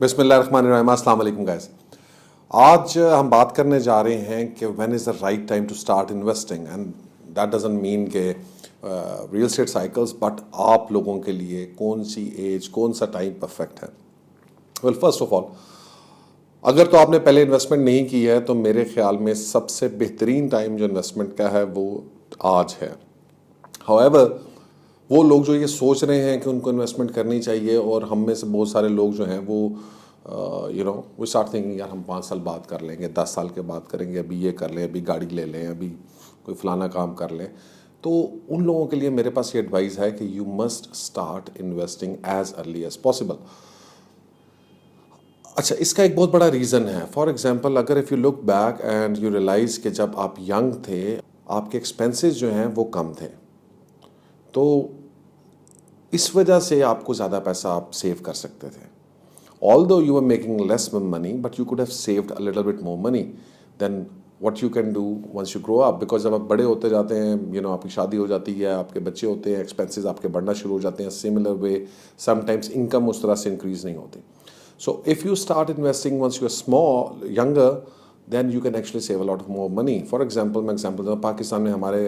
बिस्मिल्लाहिर्रहमानिर्रहीम, अस्सलाम वालेकुम गाइस। आज हम बात करने जा रहे हैं कि when is the right time to start investing, and that doesn't mean के रियल एस्टेट साइकिल्स, बट आप लोगों के लिए कौन सी एज, कौन सा टाइम परफेक्ट है। वेल, फर्स्ट ऑफ ऑल, अगर तो आपने पहले इन्वेस्टमेंट नहीं की है तो मेरे ख्याल में सबसे बेहतरीन टाइम जो इन्वेस्टमेंट का है वो आज है। हाउएवर, वो लोग जो ये सोच रहे हैं कि उनको इन्वेस्टमेंट करनी चाहिए, और हम में से बहुत सारे लोग जो हैं वो वो स्टार्ट थिंकिंग, यार हम 5 साल बाद कर लेंगे, 10 साल के बाद करेंगे, अभी ये कर लें, अभी गाड़ी ले लें, अभी कोई फलाना काम कर लें। तो उन लोगों के लिए मेरे पास ये एडवाइस है कि you must start investing as early as possible. अच्छा, इसका एक बहुत बड़ा रीज़न है। फॉर एग्जांपल, अगर if you look back and you realise कि जब आप यंग थे आपके एक्सपेंसेस जो हैं वो कम थे, तो इस वजह से आपको ज़्यादा पैसा आप सेव कर सकते थे। Although you were making less money, but you could have saved a little bit more money than what you can do once you grow up. Because जब आप बड़े होते जाते हैं, आपकी शादी हो जाती है, आपके बच्चे होते हैं, एक्सपेंसेस आपके बढ़ना शुरू हो जाते हैं। सिमिलर वे समटाइम्स इनकम उस तरह से इंक्रीज नहीं होती। So if you start investing once you are small, younger, then you can actually save a lot of more money. For example, मैं एग्जाम्पल दूँ, पाकिस्तान में हमारे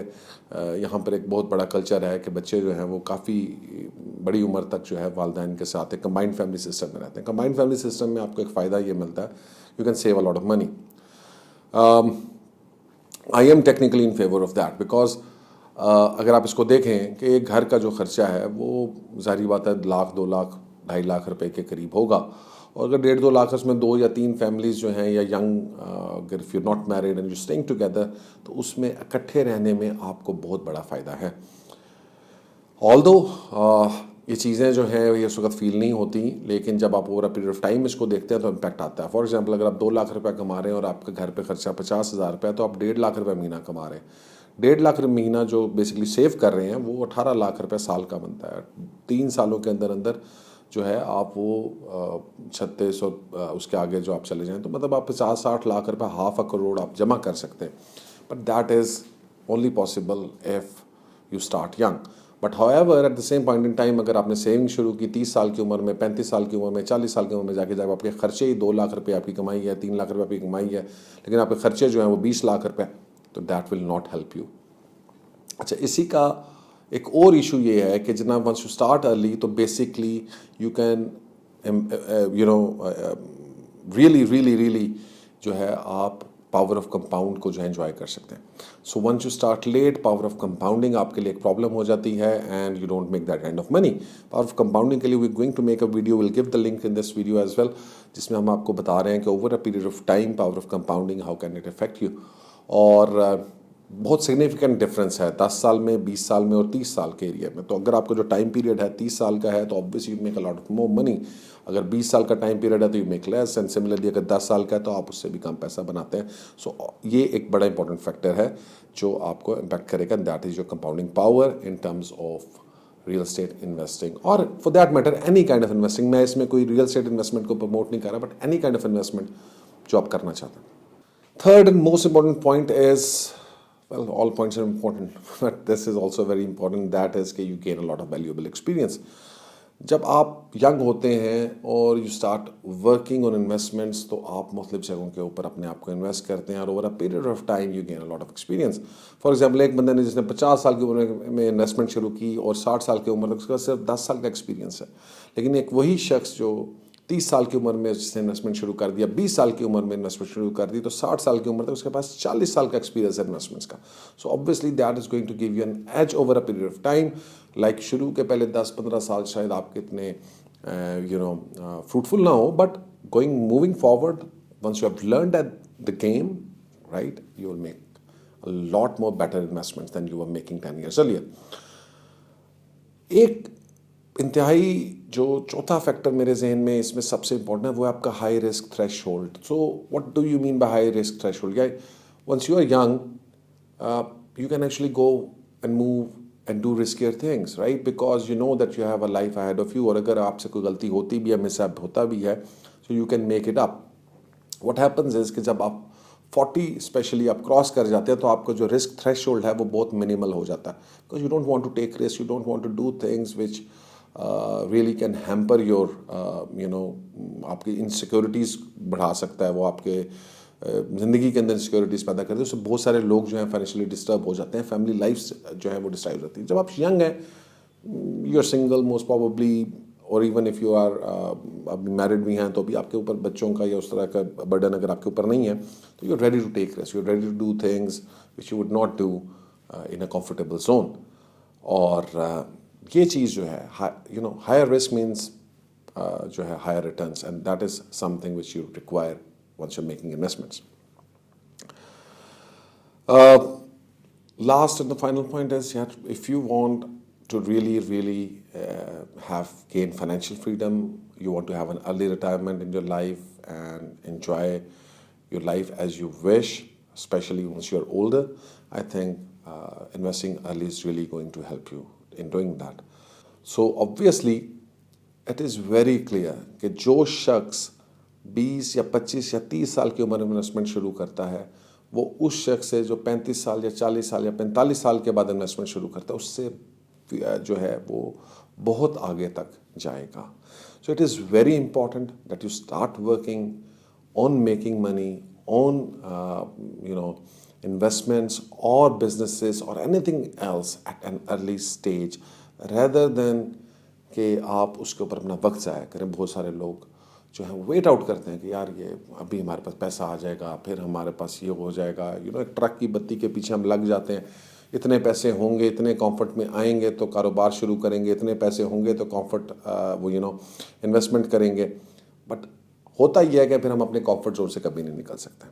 यहाँ पर एक बहुत बड़ा कल्चर है कि बच्चे जो हैं वो काफ़ी बड़ी उम्र तक जो है वालिदैन के साथ एक कंबाइंड फैमिली सिस्टम में रहते हैं। कंबाइंड फैमिली सिस्टम में आपको एक फ़ायदा ये मिलता है, you can save a lot of money. I am technically in favour of that, because अगर आप इसको देखें कि एक घर का जो खर्चा है वो ज़ाहिर बात है 1 लाख, 2 लाख, 2.5 लाख रुपए के करीब होगा। और अगर 1.5-2 लाख उसमें 2 या 3 फैमिलीज़ जो हैं, या यंग, अगर if you not married and you staying together, तो उसमें इकट्ठे रहने में आपको बहुत बड़ा फ़ायदा है। ऑल्दो ये चीज़ें जो हैं ये उस वक्त फील नहीं होती, लेकिन जब आप over a period of time इसको देखते हैं तो इम्पैक्ट आता है। फॉर एग्जांपल, अगर आप 2 लाख रुपए कमा रहे हैं और आपके घर पे खर्चा 50,000 रुपये है, तो आप 1.5 लाख रुपये महीना कमा रहे हैं। 1.5 लाख रुपये महीना जो बेसिकली सेव कर रहे हैं वो 18 लाख रुपये साल का बनता है। 3 सालों के अंदर अंदर जो है आप वो 36 और उसके आगे जो आप चले जाएँ, तो मतलब आप 50-60 लाख रुपये, ½ करोड़ आप जमा कर सकते हैं। But that is only possible if you start young. But however, at the same point in time, अगर आपने सेविंग शुरू की 30 साल की उम्र में, 35 साल की उम्र में, 40 साल की उम्र में जाके, जब आपके खर्चे ही 2 लाख रुपये आपकी कमाई है, 3 लाख रुपये आपकी कमाई है, लेकिन आपके खर्चे जो हैं वो 20 लाख रुपये, तो that will not help you. अच्छा, इसी का एक और इशू ये है कि जनाब वंस यू स्टार्ट अर्ली, तो basically you can really really really जो है आप पावर ऑफ कंपाउंड को जो है एंजॉय कर सकते हैं। So once you start late, power of compounding आपके लिए एक प्रॉब्लम हो जाती है, and you don't make that kind of money. Power of compounding के लिए we going to make a video, will give the link in this video as well, जिसमें हम आपको बता रहे हैं कि over a period of time power of compounding how can it affect you. और बहुत सिग्निफिकेंट डिफरेंस है 10 साल में, 20 साल में और 30 साल के एरिया में। तो अगर आपका जो टाइम पीरियड है 30 साल का है, तो obviously you make a lot of more money. अगर 20 साल का टाइम पीरियड है तो you make less, and similarly अगर 10 साल का है तो आप उससे भी कम पैसा बनाते हैं। सो ये एक बड़ा इंपॉर्टेंट फैक्टर है जो आपको इम्पैक्ट करेगा, that is your compounding power in terms of real estate investing, और for that matter any kind of investing. मैं इसमें कोई रियल एस्टेट इन्वेस्टमेंट को प्रमोट नहीं कर रहा, but any kind of investment जो आप करना चाहते हैं। Third and most important point is, well, all points are important, but this is also very important, that is कि you gain a lot of valuable experience. जब आप young होते हैं और you start working on investments, तो आप मुख्तलिफ जगहों के ऊपर अपने आप को इन्वेस्ट करते हैं, और over a period of time you gain a lot of experience. For example, एक बंदे ने जिसने 50 साल की उम्र में इन्वेस्टमेंट शुरू की और 60 साल की उम्र तक उसका सिर्फ 10 साल का एक्सपीरियंस है, लेकिन एक वही शख्स जो 30 साल की उम्र में जिसने इन्वेस्टमेंट शुरू कर दिया, 20 साल की उम्र में इन्वेस्टमेंट शुरू कर दी, तो 60 साल की उम्र तक उसके पास 40 साल का एक्सपीरियंस है इन्वेस्टमेंट्स का। So obviously that is going to give you an edge over a period of time. Like शुरू के पहले 10-15 साल शायद आपके इतने फ्रूटफुल ना हो, but moving forward, once you have learned at the game, right, you will make a lot more better investments than you were making 10 years earlier। एक इंतहाई जो चौथा फैक्टर मेरे जहन में इसमें सबसे इंपॉर्टेंट है वो है आपका high risk threshold. So what do you mean by high risk threshold? या once you are young you can actually go and move and do riskier things, right, because you know that you have a life ahead of you, और अगर आपसे कोई गलती होती भी है, mishap होता भी है, so you can make it up. What happens is कि जब आप 40 स्पेशली आप क्रॉस कर जाते हैं, तो आपका जो रिस्क थ्रेशोल्ड है वो बहुत मिनिमल हो जाता है, because you don't want to take risk, you don't want to do things which really can hamper your आपकी इनसिक्योरिटीज़ बढ़ा सकता है, वो आपके ज़िंदगी के अंदर सिक्योरिटीज़ पैदा करते हैं। उससे बहुत सारे लोग जो हैं फाइनेंशियली डिस्टर्ब हो जाते हैं, फैमिली लाइफ जो है वो डिस्टर्ब हो जाती है। जब आप यंग हैं, you are single most probably, और इवन इफ़ यू आर अभी मैरिड भी हैं तो भी आपके ऊपर बच्चों का या उस तरह का बर्डन अगर आपके ऊपर नहीं है, तो you are ready to take risk, you are ready to do things which you would not do in a comfortable zone. और ये चीज़ जो है, हायर रिस्क मीन्स जो है higher returns, and that is something which you require once you're making investments. Last and the final point is, if you want to really have gain financial freedom, you want to have an early retirement in your life and enjoy your life as you wish, especially once you're older, I think investing early is really going to help you in doing that. So obviously it is very clear कि जो शख्स 20 या 25 या 30 साल की उम्र में investment शुरू करता है, वो उस शख्स से जो 35 साल या 40 साल या 45 साल के बाद इन्वेस्टमेंट शुरू करता है, उससे जो है वो बहुत आगे तक जाएगा। So it is very important that you start working on making money on investments or businesses or anything else at an early stage, rather than कि आप उसके ऊपर अपना वक्त ज़ाया करें। बहुत सारे लोग जो है वेट आउट करते हैं कि यार ये अभी हमारे पास पैसा आ जाएगा, फिर हमारे पास ये हो जाएगा, एक ट्रक की बत्ती के पीछे हम लग जाते हैं। इतने पैसे होंगे, इतने कंफर्ट में आएंगे तो कारोबार शुरू करेंगे, इतने पैसे होंगे तो कंफर्ट वो इन्वेस्टमेंट करेंगे। बट होता यह है कि फिर हम अपने कंफर्ट जोन से कभी नहीं निकल सकते,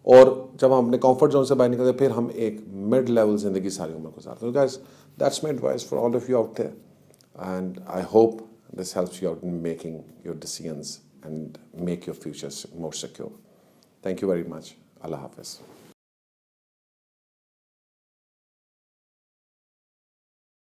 और जब हम अपने कंफर्ट जोन से बाहर निकलते हैं फिर हम एक मिड लेवल ज़िंदगी सारी उम्र गुजारते हैं। Guys, that's my advice for all of you out there, and I hope this helps you out in making your decisions and make your future more secure. Thank you very much. Allah Hafiz.